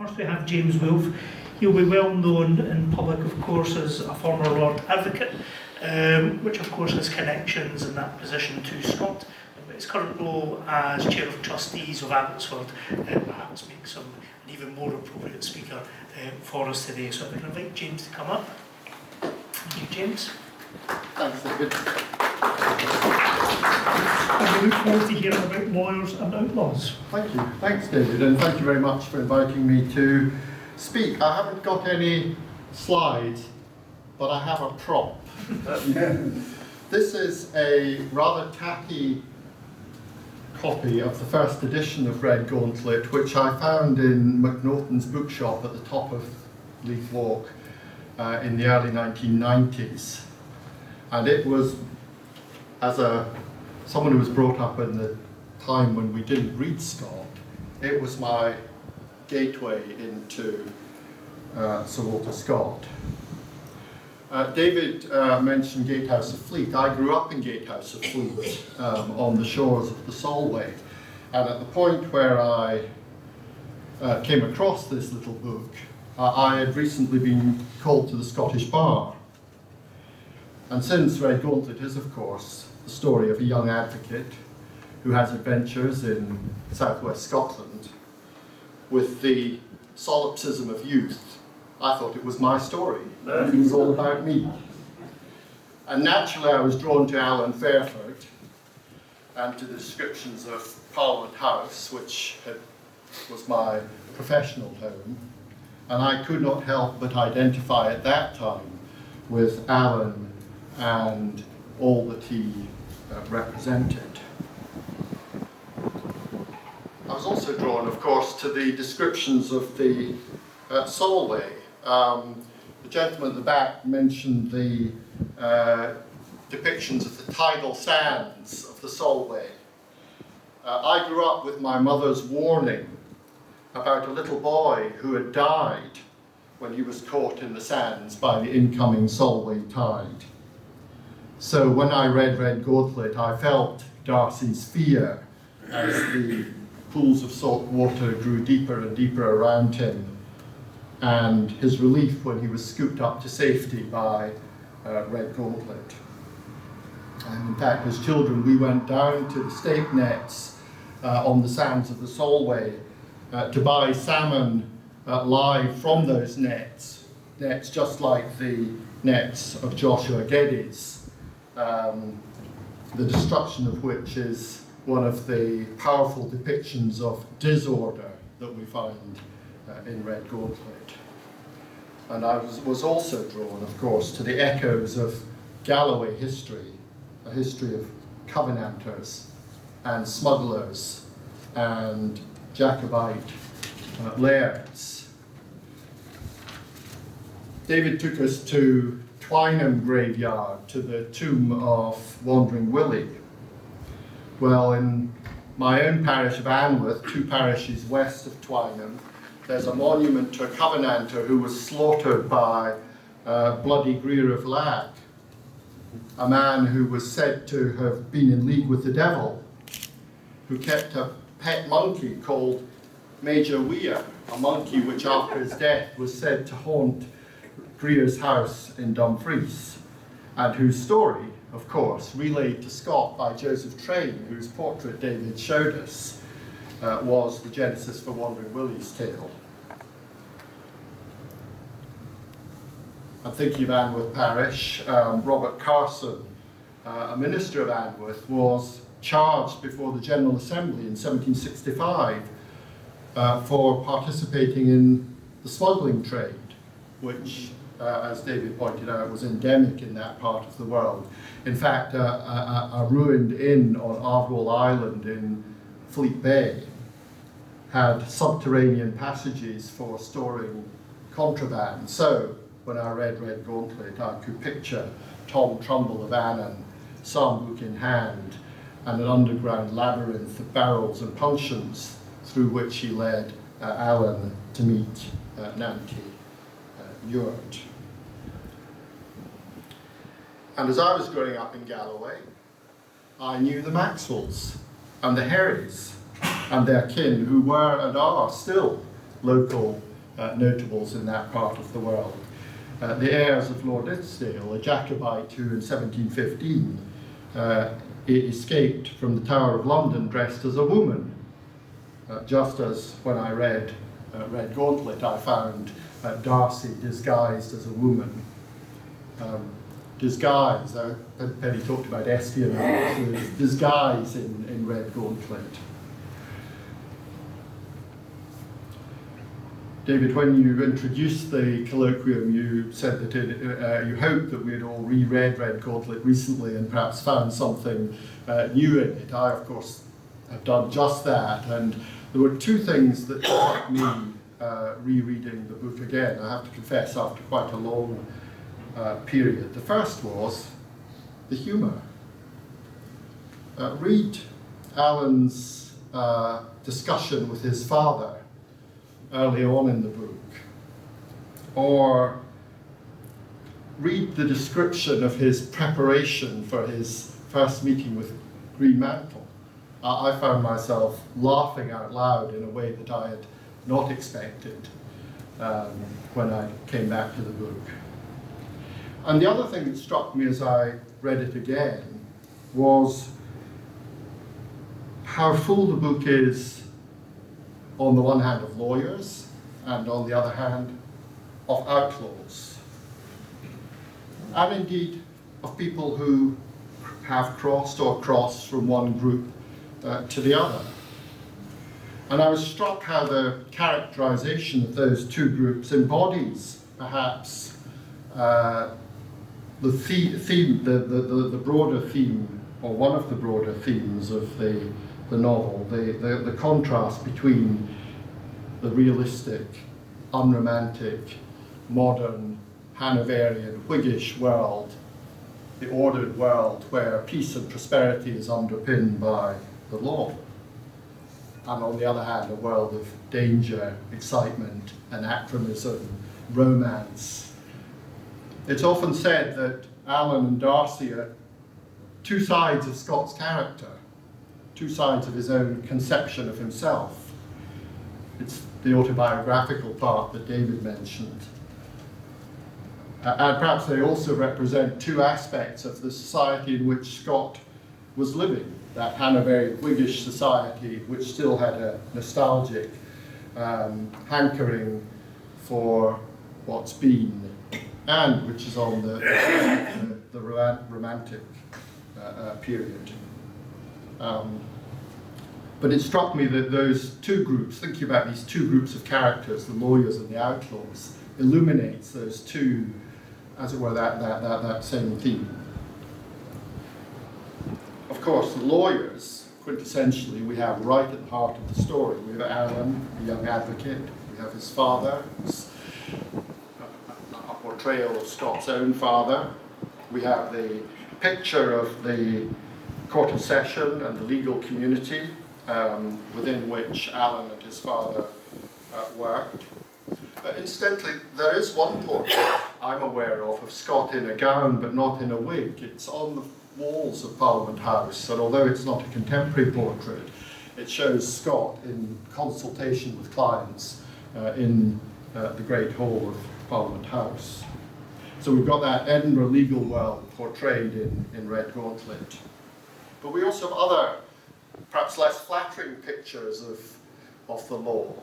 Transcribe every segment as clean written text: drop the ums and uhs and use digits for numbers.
First we have James Wolffe. He'll be well known in public, of course, as a former Lord Advocate, which of course has connections in that position to Scott. But his current role as Chair of Trustees of Abbotsford perhaps makes him an even more appropriate speaker for us today. So I can invite James to come up. Thank you, James. Thanks, David. And we look forward to hearing about lawyers and outlaws. Thank you. Thanks, David, and thank you very much for inviting me to speak. I haven't got any slides, but I have a prop. This is a rather tacky copy of the first edition of Redgauntlet, which I found in McNaughton's bookshop at the top of Leith Walk in the early 1990s. And it was, as someone who was brought up in the time when we didn't read Scott, it was my gateway into Sir Walter Scott. David mentioned Gatehouse of Fleet. I grew up in Gatehouse of Fleet on the shores of the Solway, and at the point where I came across this little book, I had recently been called to the Scottish Bar. And since Redgauntlet is, of course, the story of a young advocate who has adventures in southwest Scotland with the solipsism of youth, I thought it was my story. It was all about me. And naturally I was drawn to Alan Fairford and to the descriptions of Parliament House, which was my professional home. And I could not help but identify at that time with Alan and all that he represented. I was also drawn, of course, to the descriptions of the Solway. The gentleman at the back mentioned the depictions of the tidal sands of the Solway. I grew up with my mother's warning about a little boy who had died when he was caught in the sands by the incoming Solway tide. So when I read Redgauntlet, I felt Darcy's fear as the pools of salt water grew deeper and deeper around him, and his relief when he was scooped up to safety by Redgauntlet. And in fact, as children, we went down to the stake nets on the sands of the Solway to buy salmon live from those nets just like the nets of Joshua Geddes, the destruction of which is one of the powerful depictions of disorder that we find in Redgauntlet. And I was also drawn, of course, to the echoes of Galloway history, a history of Covenanters and smugglers and Jacobite lairds. David took us to Twynham graveyard, to the tomb of Wandering Willie. Well, in my own parish of Anworth, 2 parishes west of Twynham, there's a monument to a Covenanter who was slaughtered by Bloody Greer of Lag, a man who was said to have been in league with the devil, who kept a pet monkey called Major Weir, a monkey which after his death was said to haunt Greer's house in Dumfries, and whose story, of course, relayed to Scott by Joseph Train, whose portrait David showed us, was the genesis for Wandering Willie's tale. I'm thinking of Anworth Parish. Robert Carson, a minister of Anworth, was charged before the General Assembly in 1765 for participating in the smuggling trade, which, as David pointed out, was endemic in that part of the world. In fact, a ruined inn on Argall Island in Fleet Bay had subterranean passages for storing contraband. So, when I read Redgauntlet, I could picture Tom Trumbull of Annan, psalm book in hand, and an underground labyrinth of barrels and puncheons through which he led Alan to meet Nancy Ewart. And as I was growing up in Galloway, I knew the Maxwells and the Herries and their kin, who were and are still local notables in that part of the world. The heirs of Lord Liddesdale, a Jacobite who in 1715 escaped from the Tower of London dressed as a woman, just as when I read Redgauntlet I found Darcy disguised as a woman. Disguise, Penny talked about espionage, so disguise in Redgauntlet. David, when you introduced the colloquium, you said that you hoped that we had all reread Redgauntlet recently and perhaps found something new in it. I, of course, have done just that, and there were two things that struck me rereading the book again, I have to confess, after quite a long period. The first was the humour. Read Alan's discussion with his father early on in the book, or read the description of his preparation for his first meeting with Greenmantle. I found myself laughing out loud in a way that I had not expected when I came back to the book. And the other thing that struck me as I read it again was how full the book is, on the one hand, of lawyers, and on the other hand, of outlaws. And indeed, of people who have crossed or cross from one group to the other. And I was struck how the characterization of those two groups embodies, perhaps, the broader theme, or one of the broader themes of the novel, the contrast between the realistic, unromantic, modern, Hanoverian, Whiggish world, the ordered world where peace and prosperity is underpinned by the law, and on the other hand, a world of danger, excitement, anachronism, romance. It's often said that Alan and Darcy are two sides of Scott's character, two sides of his own conception of himself. It's the autobiographical part that David mentioned. And perhaps they also represent two aspects of the society in which Scott was living, that Hanoverian Whiggish society which still had a nostalgic hankering for what's been, and which is on the romantic period. But it struck me that those two groups, thinking about these two groups of characters, the lawyers and the outlaws, illuminates those two, as it were, that same theme. Of course, the lawyers, quintessentially, we have right at the heart of the story. We have Alan, the young advocate. We have his father, who's a portrayal of Scott's own father. We have the picture of the Court of Session and the legal community within which Alan and his father worked. Incidentally, there is one portrait I'm aware of Scott in a gown but not in a wig. It's on the walls of Parliament House, and although it's not a contemporary portrait, it shows Scott in consultation with clients in the Great Hall of Parliament House. So we've got that Edinburgh legal world portrayed in Redgauntlet. But we also have other, perhaps less flattering pictures of the law.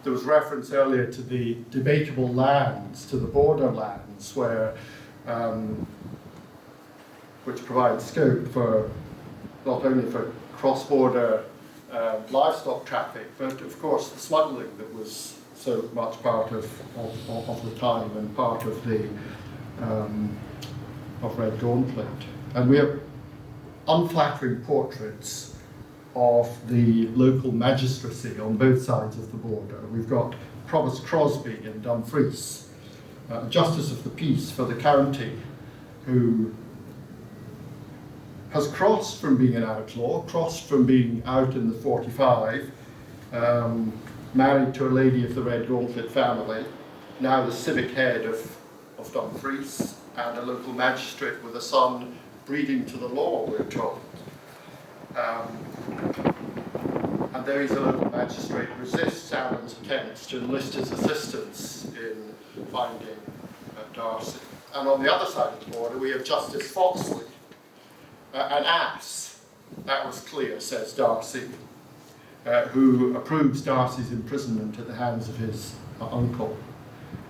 There was reference earlier to the debatable lands, to the borderlands, where which provide scope for not only for cross-border livestock traffic, but of course the smuggling that was so much part of the time and part of the of Redgauntlet. And we have unflattering portraits of the local magistracy on both sides of the border. We've got Provost Crosby in Dumfries, Justice of the Peace for the county, who has crossed from being an outlaw, crossed from being out in the 45, married to a lady of the Redgauntlet family, now the civic head of Dumfries, and a local magistrate with a son breeding to the law, we're told. And there is a local magistrate resist attempts to enlist his assistance in finding Darcy. And on the other side of the border, we have Justice Foxley, an ass. That was clear, says Darcy, who approves Darcy's imprisonment at the hands of his uncle.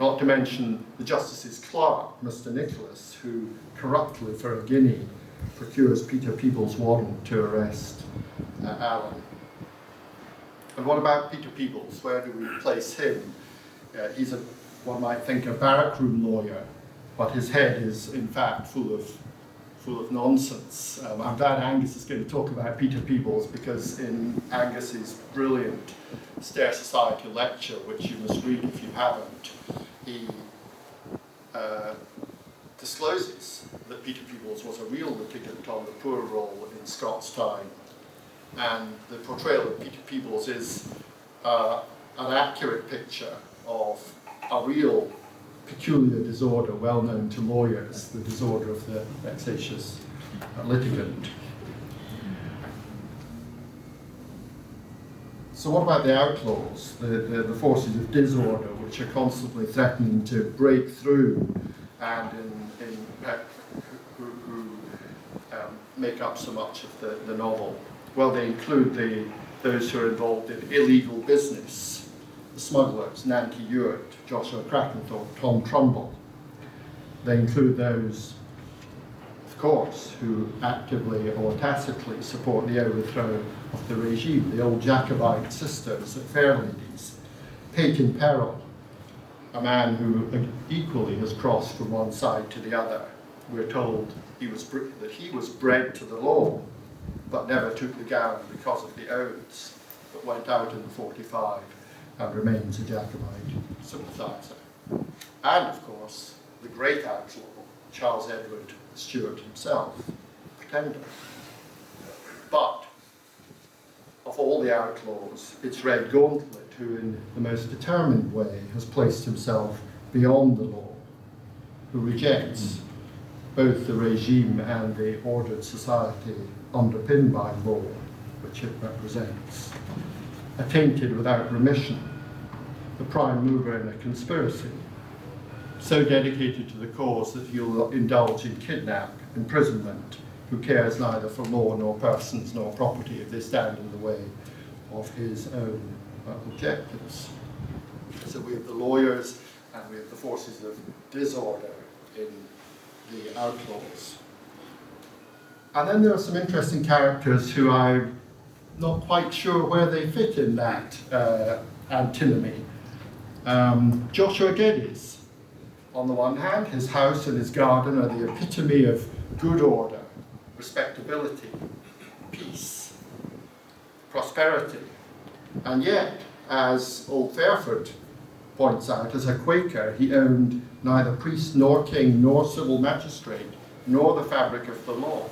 Not to mention the Justice's clerk, Mr. Nicholas, who corruptly, for a guinea, procures Peter Peebles' warrant to arrest Allen. And what about Peter Peebles? Where do we place him? He's one might think, a barrackroom lawyer, but his head is, in fact, full of nonsense. I'm glad Angus is going to talk about Peter Peebles, because in Angus's brilliant Stair Society lecture, which you must read if you haven't, he discloses that Peter Peebles was a real litigant on the poor roll in Scott's time. And the portrayal of Peter Peebles is an accurate picture of a real peculiar disorder well known to lawyers, the disorder of the vexatious litigant. So what about the outlaws, the forces of disorder which are constantly threatening to break through and who make up so much of the novel? Well, they include those who are involved in illegal business, the smugglers, Nanky Ewart, Joshua Crackenthorpe, Tom Trumbull. They include those, of course, who actively or tacitly support the overthrow of the regime, the old Jacobite sisters at Fairladies. Peyton Perrell, a man who equally has crossed from one side to the other. We're told that he was bred to the law, but never took the gown because of the oaths, but went out in the 45 and remains a Jacobite sympathiser. And, of course, the great outlaw, Charles Edward Stewart himself, pretender. But, of all the outlaws, it's Redgauntlet who, in the most determined way, has placed himself beyond the law, who rejects both the regime and the ordered society underpinned by law, which it represents. Attainted without remission, the prime mover in a conspiracy, so dedicated to the cause that he'll indulge in kidnap, imprisonment, who cares neither for law nor persons nor property if they stand in the way of his own objectives. So we have the lawyers and we have the forces of disorder in the outlaws. And then there are some interesting characters who I'm not quite sure where they fit in that antinomy. Joshua Geddes, on the one hand, his house and his garden are the epitome of good order, respectability, peace, prosperity. And yet, as old Fairford points out, as a Quaker, he owned neither priest nor king nor civil magistrate, nor the fabric of the law,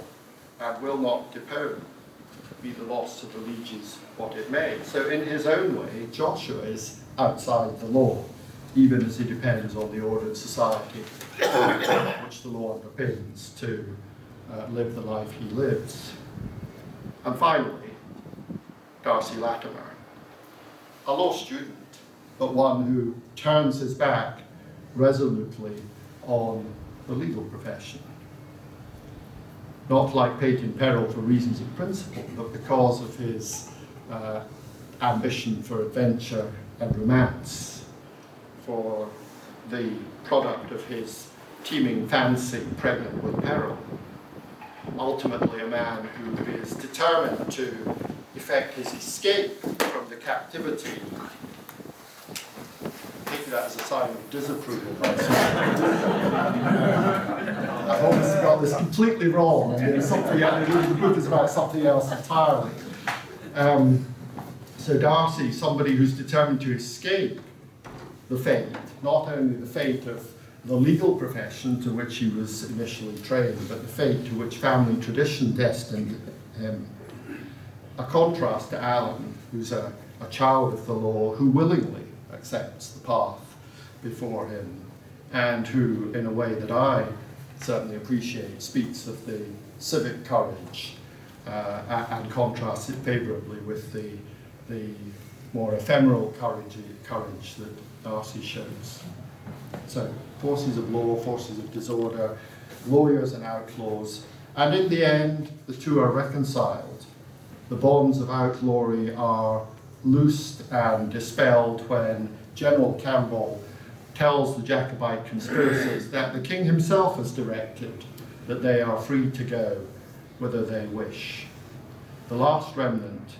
and will not depone, be the loss to the lieges what it may. So in his own way, Joshua is outside the law, even as he depends on the ordered society which the law underpins to live the life he lives. And finally, Darcy Latimer, a law student, but one who turns his back resolutely on the legal profession. Not like Peyton Perrell for reasons of principle, but because of his ambition for adventure and romance, for the product of his teeming fancy pregnant with peril. Ultimately a man who is determined to effect his escape from the captivity. Take that as a sign of disapproval. I've obviously got this completely wrong, and there's something else, the book is about something else entirely. So Darcy, somebody who's determined to escape the fate, not only the fate of the legal profession to which he was initially trained, but the fate to which family tradition destined him. A contrast to Allen, who's a child of the law, who willingly accepts the path before him, and who, in a way that I certainly appreciate, speaks of the civic courage and contrasts it favourably with the more ephemeral courage that Darcy shows. So, forces of law, forces of disorder, lawyers and outlaws, and in the end, the two are reconciled. The bonds of outlawry are loosed and dispelled when General Campbell tells the Jacobite conspirators that the king himself has directed that they are free to go whither they wish. The last remnant,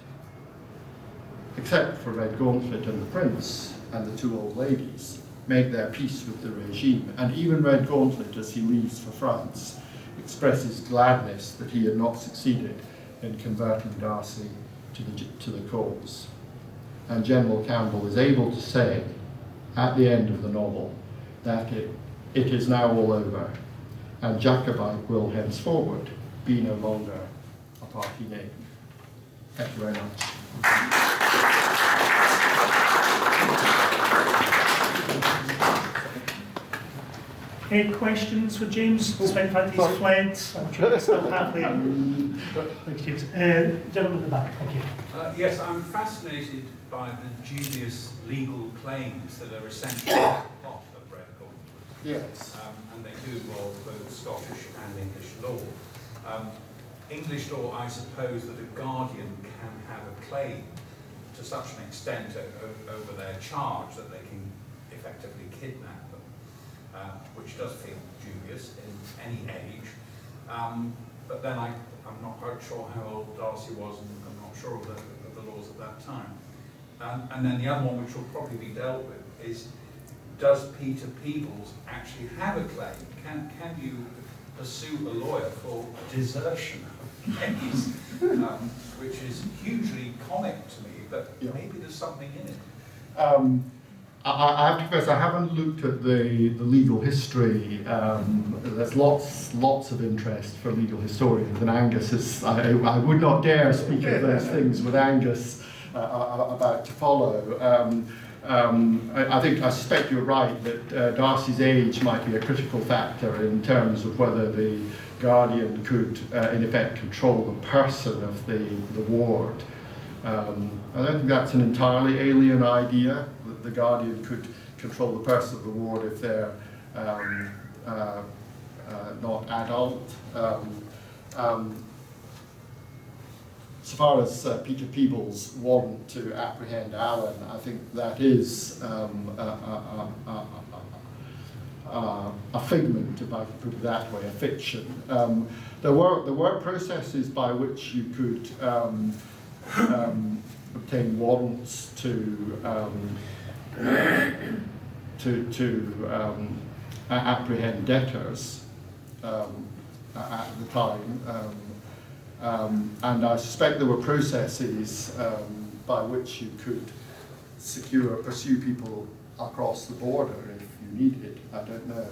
except for Redgauntlet and the prince and the two old ladies, make their peace with the regime, and even Redgauntlet, as he leaves for France, expresses gladness that he had not succeeded in converting Darcy to the cause. And General Campbell is able to say, at the end of the novel, that it is now all over, and Jacobite will henceforward be no longer a party name. Thank you very much. Any questions for James, despite the fact he's fled? I'm sure he's still halfway. Thanks, James. Gentleman in the back, thank you. Yes, I'm fascinated by the dubious legal claims that are essentially part of Redgauntlet. Yes. And they do involve both Scottish and English law. English law, I suppose that a guardian can have a claim to such an extent over their charge that they can effectively kidnap them, which does feel dubious in any age. But then I'm not quite sure how old Darcy was, and I'm not sure of the laws at that time. And then the other one, which will probably be dealt with, is does Peter Peebles actually have a claim? Can you pursue a lawyer for desertion of a case, which is hugely comic to me, but yeah. Maybe there's something in it. I have to confess, I haven't looked at the legal history. There's lots of interest for legal historians, and Angus is, I would not dare speak of those things with Angus about to follow. I suspect you're right that Darcy's age might be a critical factor in terms of whether the guardian could, in effect, control the person of the ward. I don't think that's an entirely alien idea, that the guardian could control the person of the ward if they're not adult. So far as Peter Peebles want to apprehend Alan, I think that is a figment, if I could put it that way, a fiction. There were processes by which you could obtain warrants to apprehend debtors at the time. And I suspect there were processes by which you could pursue people across the border if you needed. I don't know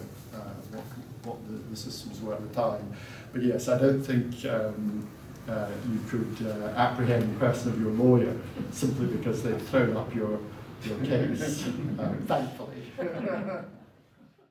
what the systems were at the time. But yes, I don't think you could apprehend the person of your lawyer simply because they've thrown up your case, thankfully.